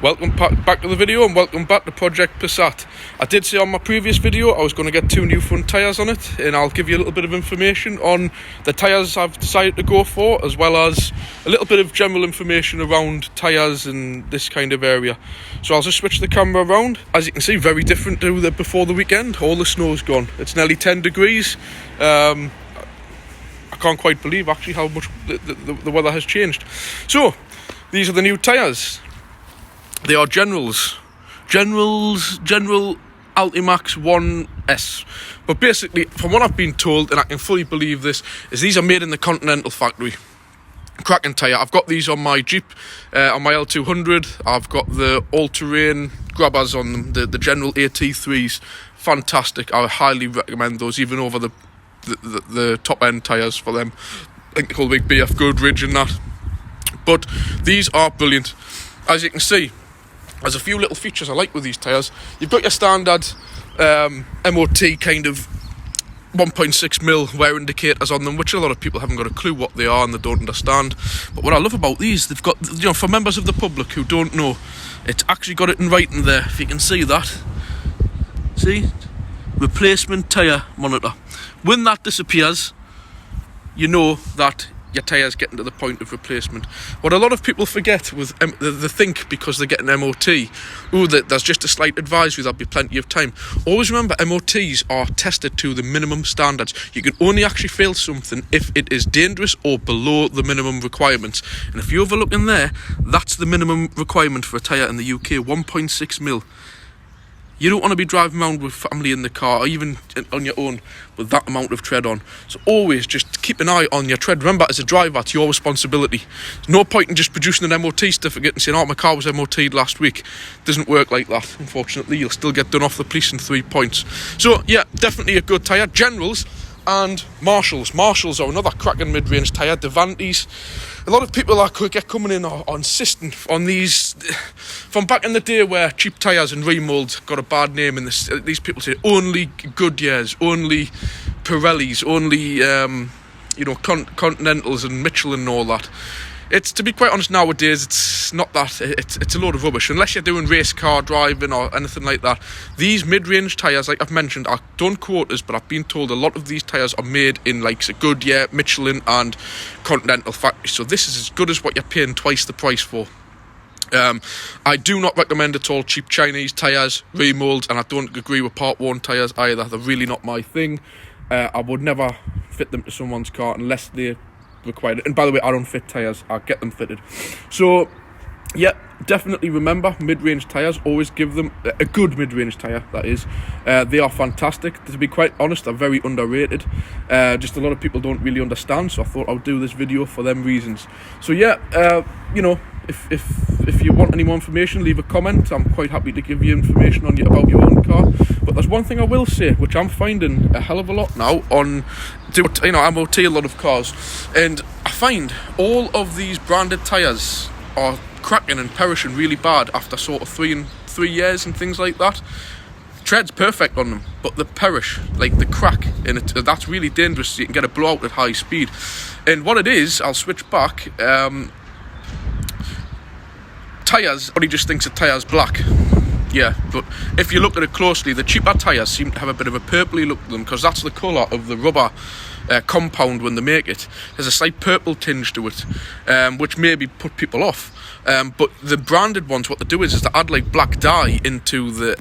Welcome back to the video and welcome back to Project Passat. I did say on my previous video I was going to get 2 new front tyres on it, and I'll give you a little bit of information on the tyres I've decided to go for, as well as a little bit of general information around tyres in this kind of area. So I'll just switch the camera around. As you can see, very different to before the weekend. All the snow's gone. It's nearly 10 degrees. I can't quite believe actually how much the weather has changed. So these are the new tyres. They are General Altimax 1S. But basically, from what I've been told, and I can fully believe this, is these are made in the Continental factory. Cracking tyre. I've got these on my Jeep, on my L200. I've got the all-terrain grabbers on them, the General AT3s. Fantastic. I highly recommend those, even over the top-end tyres for them. I think they're called Big BF Goodridge and that. But these are brilliant. As you can see, there's a few little features I like with these tyres. You've got your standard MOT kind of 1.6mm wear indicators on them, which a lot of people haven't got a clue what they are and they don't understand. But what I love about these, they've got, for members of the public who don't know, it's actually got it in writing there, if you can see that. See? Replacement tyre monitor. When that disappears, you know that your tyres getting to the point of replacement. What a lot of people forget with they think because they're getting MOT, that there's just a slight advisory, there'll be plenty of time. Always remember, MOTs are tested to the minimum standards. You can only actually fail something if it is dangerous or below the minimum requirements. And if you overlook in there, that's the minimum requirement for a tyre in the UK, 1.6mm. You don't want to be driving around with family in the car, or even on your own, with that amount of tread on. So always just keep an eye on your tread. Remember, as a driver, it's your responsibility. There's no point in just producing an MOT certificate and saying, oh, my car was MOT'd last week. It doesn't work like that, unfortunately. You'll still get done off the police in 3 points. So, yeah, definitely a good tyre. Generals and Marshalls. Marshalls are another cracking mid-range tyre. Devantes. A lot of people get coming in or insisting on these from back in the day where cheap tyres and remoulds got a bad name, and these people say only Goodyears, only Pirellis, only Continentals and Michelin and all that. It's, to be quite honest, nowadays it's not that. It's a load of rubbish unless you're doing race car driving or anything like that. These mid-range tyres, like I've mentioned, I don't quote us, but I've been told a lot of these tyres are made in like a Goodyear, Michelin and Continental factories. So this is as good as what you're paying twice the price for. I do not recommend at all cheap Chinese tyres, remoulds, and I don't agree with part worn tyres either. They're really not my thing. I would never fit them to someone's car unless they required it. And by the way, I don't fit tyres, I get them fitted. So yeah, definitely remember, mid-range tyres, always give them a good mid-range tyre, that is. They are fantastic. To be quite honest, they're very underrated. Just a lot of people don't really understand, so I thought I would do this video for them reasons. So yeah, if you want any more information, leave a comment. I'm quite happy to give you information about your own car. But there's one thing I will say, which I'm finding a hell of a lot now on MOT a lot of cars, and I find all of these branded tyres are cracking and perishing really bad after sort of 3 years and things like that. Tread's perfect on them, but they perish, like the crack, and that's really dangerous. So you can get a blowout at high speed. And what it is, I'll switch back. Tyres, everybody just thinks a tyre's black. Yeah, but if you look at it closely, the cheaper tyres seem to have a bit of a purpley look to them, because that's the colour of the rubber compound when they make it. There's a slight purple tinge to it, which maybe put people off. But the branded ones, what they do is they add like black dye into the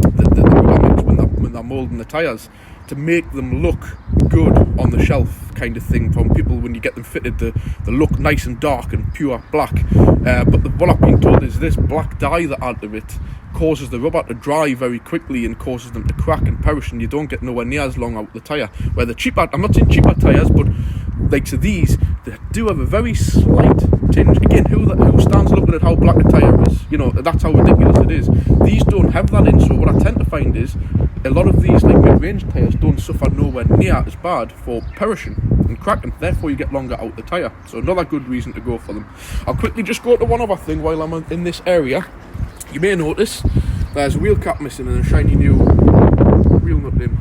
rubber mix when they're moulding the tyres, to make them look good on the shelf, kind of thing. From people, when you get them fitted, they look nice and dark and pure black. But what I've been told is this black dye that add to it causes the rubber to dry very quickly and causes them to crack and perish, and you don't get nowhere near as long out the tyre. Where the cheaper, I'm not saying cheaper tyres, but like so these, they do have a very slight tinge. Again, who stands looking at how black a tyre is? That's how ridiculous it is. These don't have that in, so what I tend to find is a lot of these like mid-range tyres don't suffer nowhere near as bad for perishing and cracking. Therefore, you get longer out the tyre. So another good reason to go for them. I'll quickly just go to one other thing while I'm in this area. You may notice there's a wheel cap missing and a shiny new wheel nut in.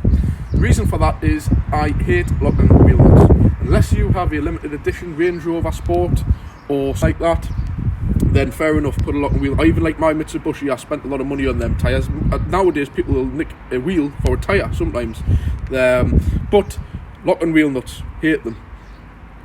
The reason for that is I hate locking wheel nuts. Unless you have a limited edition Range Rover Sport or like that, then fair enough, put a lock and wheel. I even like my Mitsubishi, I spent a lot of money on them tyres. Nowadays people will nick a wheel for a tyre sometimes, but lock and wheel nuts, hate them.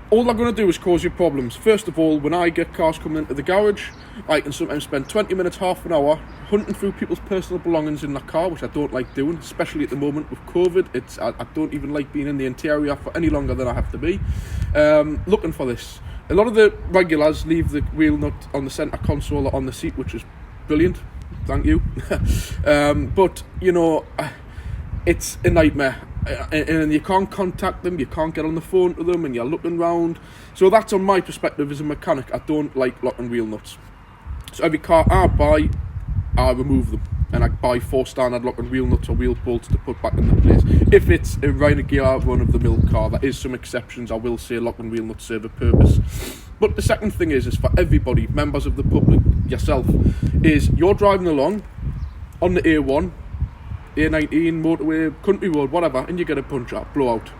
All they're going to do is cause you problems. First of all, when I get cars coming into the garage, I can sometimes spend 20 minutes, half an hour hunting through people's personal belongings in the car, which I don't like doing, especially at the moment with COVID. I don't even like being in the interior for any longer than I have to be. Looking for this. A lot of the regulars leave the wheel nut on the centre console or on the seat, which is brilliant. Thank you. But, you know, it's a nightmare. And you can't contact them, you can't get on the phone to them, and you're looking round. So that's on my perspective as a mechanic. I don't like lock and wheel nuts. So every car I buy, I remove them, and I buy 4 standard lock and wheel nuts or wheel bolts to put back in the place. If it's a regular run-of-the-mill car, there is some exceptions. I will say lock and wheel nuts serve a purpose. But the second thing is for everybody, members of the public, yourself, is you're driving along on the A1, A19, motorway, country road, whatever, and you get a punch-out, blowout.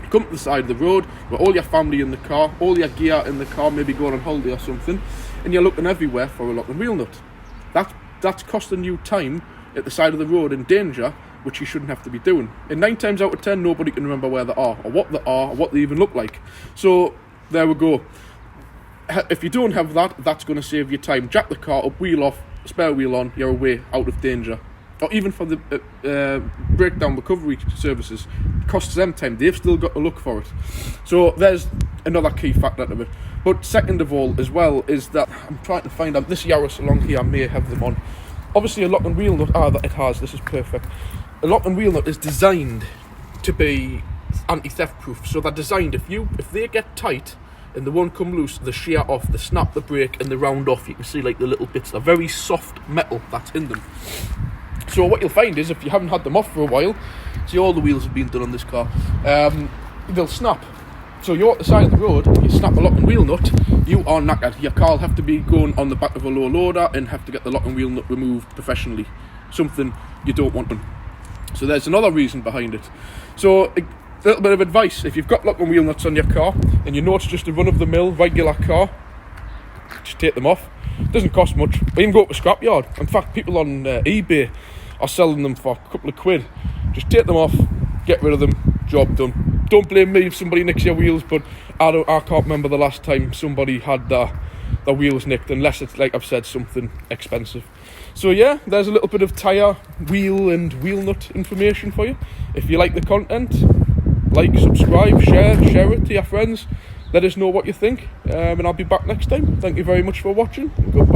You come to the side of the road, with all your family in the car, all your gear in the car, maybe going on holiday or something, and you're looking everywhere for a lock and wheel nut. That's costing you time at the side of the road in danger, which you shouldn't have to be doing. And 9 times out of 10, nobody can remember where they are, or what they are, or what they even look like. So, there we go. If you don't have that, that's going to save you time. Jack the car up, wheel off, spare wheel on, you're away, out of danger. Or even for the breakdown recovery services, it costs them time. They've still got to look for it. So there's another key factor to it. But second of all, as well, is that I'm trying to find out, this Yaris along here, I may have them on. Obviously a lock and wheel nut, it has, this is perfect. A lock and wheel nut is designed to be anti-theft proof. So they're designed, if they get tight and they won't come loose, they shear off, they snap the brake and they round off. You can see like the little bits, they're very soft metal that's in them. So what you'll find is, if you haven't had them off for a while, see all the wheels have been done on this car, they'll snap. So you're at the side of the road, you snap a lock and wheel nut, you are knackered. Your car will have to be going on the back of a low loader and have to get the lock and wheel nut removed professionally. Something you don't want them. So there's another reason behind it. So a little bit of advice, if you've got lock and wheel nuts on your car and you know it's just a run-of-the-mill regular car, just take them off. It doesn't cost much. Even go to a scrapyard. In fact, people on eBay are selling them for a couple of quid. Just take them off, get rid of them, job done. Don't blame me if somebody nicks your wheels, but I can't remember the last time somebody had their wheels nicked, unless it's, like I've said, something expensive. So yeah, there's a little bit of tyre, wheel and wheel nut information for you. If you like the content, like, subscribe, share it to your friends. Let us know what you think, and I'll be back next time. Thank you very much for watching. Goodbye.